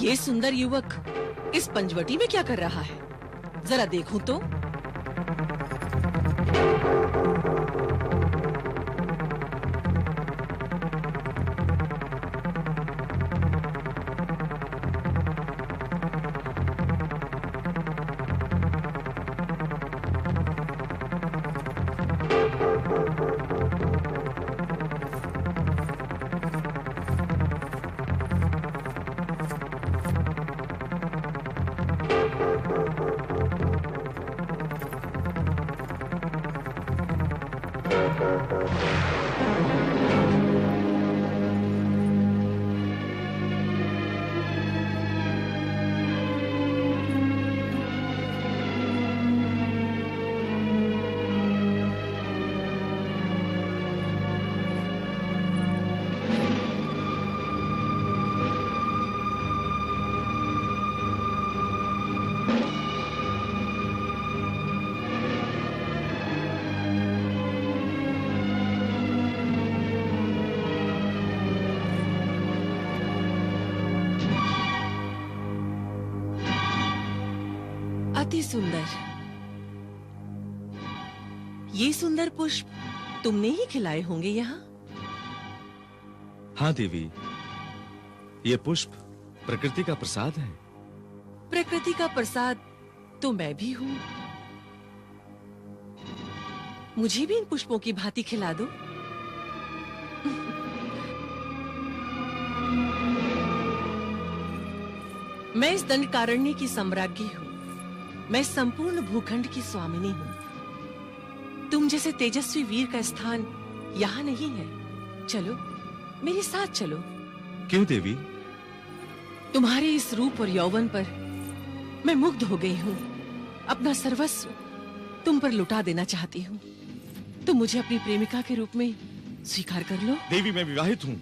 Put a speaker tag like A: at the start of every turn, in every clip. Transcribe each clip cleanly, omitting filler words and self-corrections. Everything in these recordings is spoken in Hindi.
A: ये सुंदर युवक इस पंचवटी में क्या कर रहा है? जरा देखूं तो। अति सुंदर। ये सुंदर पुष्प तुमने ही खिलाए होंगे यहाँ?
B: हाँ देवी, ये पुष्प प्रकृति का प्रसाद है।
A: प्रकृति का प्रसाद तो मैं भी हूँ। मुझे भी इन पुष्पों की भांति खिला दो। मैं इस दंडकारण्य की सम्राज्ञी हूँ। मैं संपूर्ण भूखंड की स्वामिनी हूँ। तुम जैसे तेजस्वी वीर का स्थान यहाँ नहीं है। चलो, मेरे साथ चलो।
B: क्यों देवी?
A: तुम्हारे इस रूप और यौवन पर मैं मुग्ध हो गई हूँ। अपना सर्वस्व तुम पर लुटा देना चाहती हूँ। तुम मुझे अपनी प्रेमिका के रूप में स्वीकार कर लो।
B: देवी, मैं विवाहित हूँ।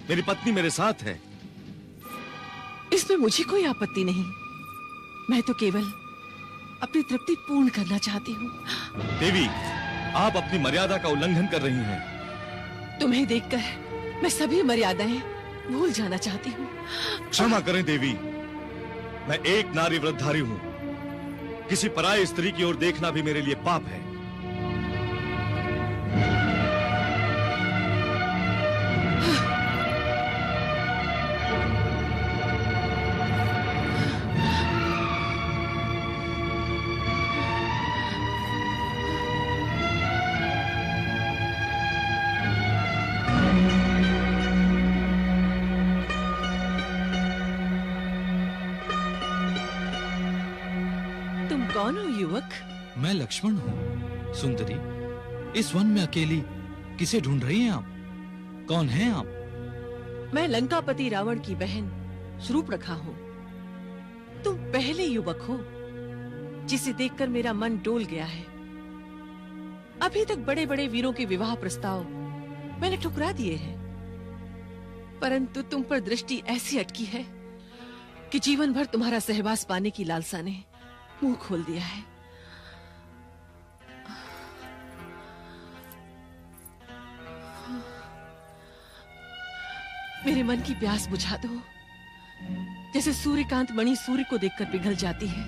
B: मेरी पत्नी मेरे साथ है।
A: इसमें मुझे कोई आपत्ति नहीं। मैं तो केवल अपनी तृप्ति पूर्ण करना चाहती हूँ।
B: देवी, आप अपनी मर्यादा का उल्लंघन कर रही हैं।
A: तुम्हें देखकर मैं सभी मर्यादाएं भूल जाना चाहती हूँ।
B: क्षमा करें देवी, मैं एक नारी व्रतधारी हूँ। किसी पराई स्त्री की ओर देखना भी मेरे लिए पाप है।
A: कौन हो युवक?
C: मैं लक्ष्मण हूँ। सुंदरी, इस वन में अकेली किसे ढूंढ रही हैं आप? कौन हैं आप?
A: मैं लंकापति रावण की बहन शूर्पणखा हूँ। तुम पहले युवक हो जिसे देखकर मेरा मन डोल गया है। अभी तक बड़े बड़े वीरों के विवाह प्रस्ताव मैंने ठुकरा दिए हैं, परंतु तुम पर दृष्टि ऐसी अटकी है कि जीवन भर तुम्हारा सहवास पाने की लालसा ने मुंह खोल दिया है। मेरे मन की प्यास बुझा दो। जैसे सूर्यकांत मणि सूर्य को देखकर पिघल जाती है,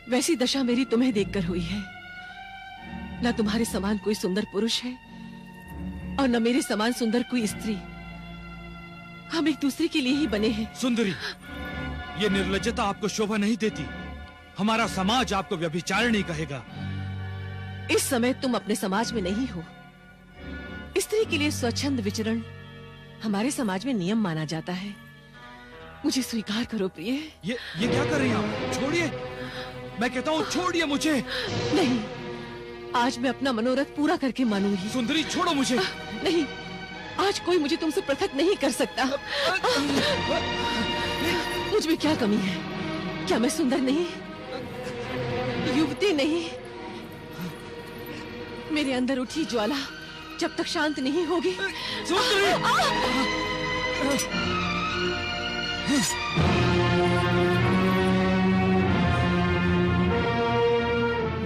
A: वैसी दशा मेरी तुम्हें देखकर हुई है। न तुम्हारे समान कोई सुंदर पुरुष है और न मेरे समान सुंदर कोई स्त्री। हम एक दूसरे के लिए ही बने हैं।
C: सुंदरी, ये निर्लज्जता आपको शोभा नहीं देती। हमारा समाज आपको व्यभिचारिणी कहेगा।
A: इस समय तुम अपने समाज में नहीं हो। स्त्री के लिए स्वच्छंद विचरण हमारे समाज में नियम माना जाता है। मुझे स्वीकार करो प्रिय।
C: ये क्या कर रही हैं आप? छोड़िए, मैं कहता हूँ छोड़िए मुझे।
A: नहीं, आज मैं अपना मनोरथ पूरा करके मानूंगी।
C: सुंदरी, छोड़ो मुझे।
A: नहीं, आज कोई मुझे तुमसे पृथक नहीं कर सकता। मुझ में क्या कमी है? क्या मैं सुंदर नहीं, युवती नहीं? मेरे अंदर उठी ज्वाला जब तक शांत नहीं होगी।
C: सुंदरी!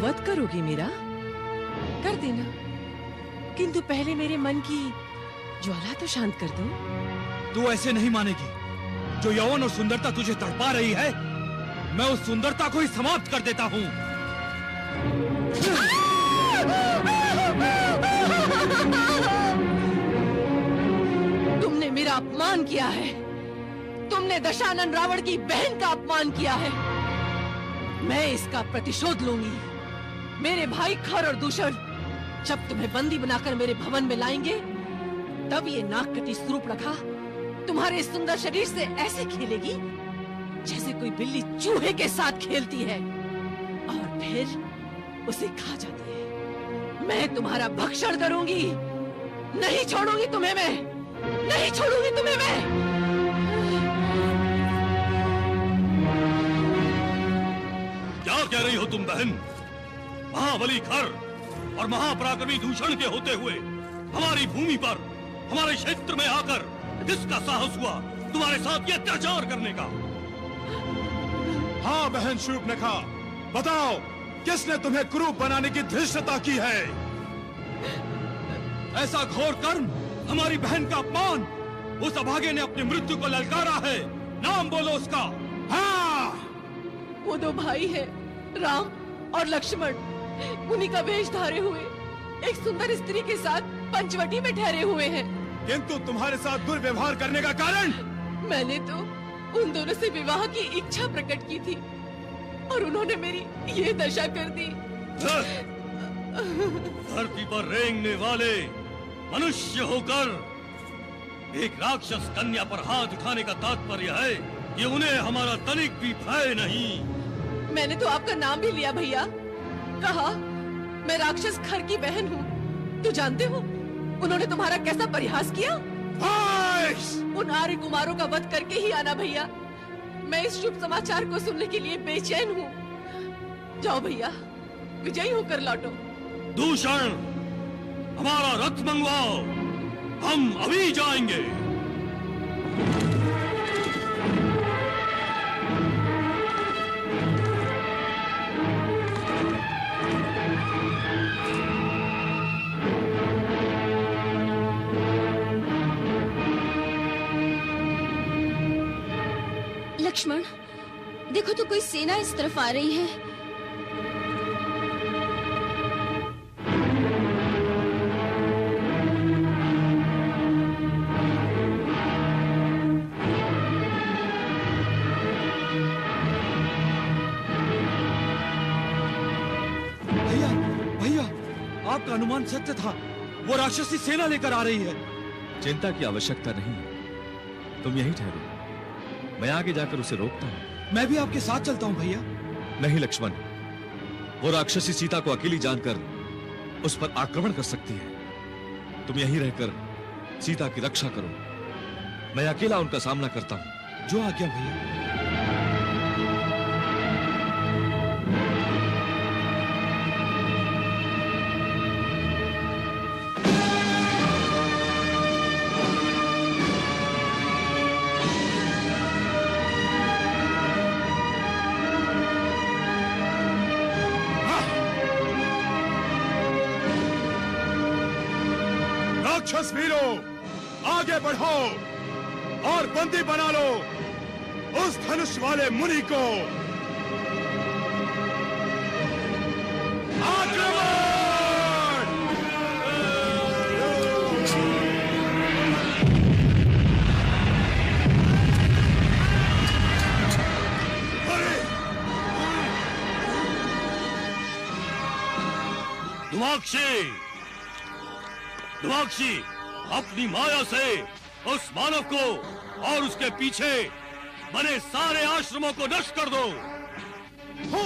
A: वध करोगी मेरा? कर देना, किंतु पहले मेरे मन की ज्वाला तो शांत कर दो।
C: तू ऐसे नहीं मानेगी। जो यौवन और सुंदरता तुझे तड़पा रही है, मैं उस सुंदरता को ही समाप्त कर देता हूं।
A: तुमने मेरा अपमान किया है। तुमने दशानन रावण की बहन का अपमान किया है। मैं इसका प्रतिशोध लूंगी। मेरे भाई खर और दूषण जब तुम्हें बंदी बनाकर मेरे भवन में लाएंगे, तब ये नागकटी सूर्पणखा तुम्हारे इस सुंदर शरीर से ऐसे खेलेगी जैसे कोई बिल्ली चूहे के साथ खेलती है, और फिर उसे खा जाती है। मैं तुम्हारा भक्षण करूंगी। नहीं छोड़ूंगी तुम्हें मैं। नहीं छोड़ूंगी तुम्हें मैं।
B: क्या कह रही हो तुम बहन? महाबली खर और महापराक्रमी दूषण के होते हुए हमारी भूमि पर, हमारे क्षेत्र में आकर किसका साहस हुआ तुम्हारे साथ ये अत्याचार करने का?
D: हाँ बहन शूर्पणखा, बताओ किसने तुम्हें क्रूप बनाने की धृष्टता की है?
C: ऐसा घोर कर्म, हमारी बहन का अपमान, उस अभागे ने अपनी मृत्यु को ललकारा है। नाम बोलो उसका।
D: हाँ,
A: वो दो भाई है, राम और लक्ष्मण, उन्हीं का वेश धारे हुए एक सुंदर स्त्री के साथ पंचवटी में ठहरे हुए हैं।
D: किंतु तुम्हारे साथ दुर्व्यवहार करने का कारण?
A: मैंने तो उन दोनों से विवाह की इच्छा प्रकट की थी और उन्होंने मेरी ये दशा कर दी।
B: धरती पर रेंगने वाले मनुष्य होकर एक राक्षस कन्या पर हाथ उठाने का तात्पर्य है कि उन्हें हमारा तनिक भी भय नहीं।
A: मैंने तो आपका नाम भी लिया भैया। कहा मैं राक्षस खर की बहन हूँ। तो जानते हो उन्होंने तुम्हारा कैसा परिहास किया? उन आर्य कुमारों का वध करके ही आना भैया। मैं इस शुभ समाचार को सुनने के लिए बेचैन हूँ। जाओ भैया, विजयी होकर लौटो।
B: दूषण, हमारा रथ मंगवाओ, हम अभी जाएंगे।
E: लक्ष्मण, देखो तो कोई सेना इस तरफ आ रही है।
C: भैया, भैया, आपका अनुमान सत्य था। वो राक्षसी सेना लेकर आ रही है।
B: चिंता की आवश्यकता नहीं है, तुम यहीं ठहरो, मैं आगे जाकर उसे रोकता हूँ।
C: मैं भी आपके साथ चलता हूँ भैया।
B: नहीं लक्ष्मण, वो राक्षसी सीता को अकेली जानकर उस पर आक्रमण कर सकती है। तुम यहीं रहकर सीता की रक्षा करो, मैं अकेला उनका सामना करता हूँ।
C: जो आज्ञा भैया।
D: राक्षस वीरों, आगे बढ़ो और बंदी बना लो उस धनुष वाले मुनि को। आक्रमण!
B: दुमाक्षी, अपनी माया से उस मानव को और उसके पीछे बने सारे आश्रमों को नष्ट कर दो।
D: हो!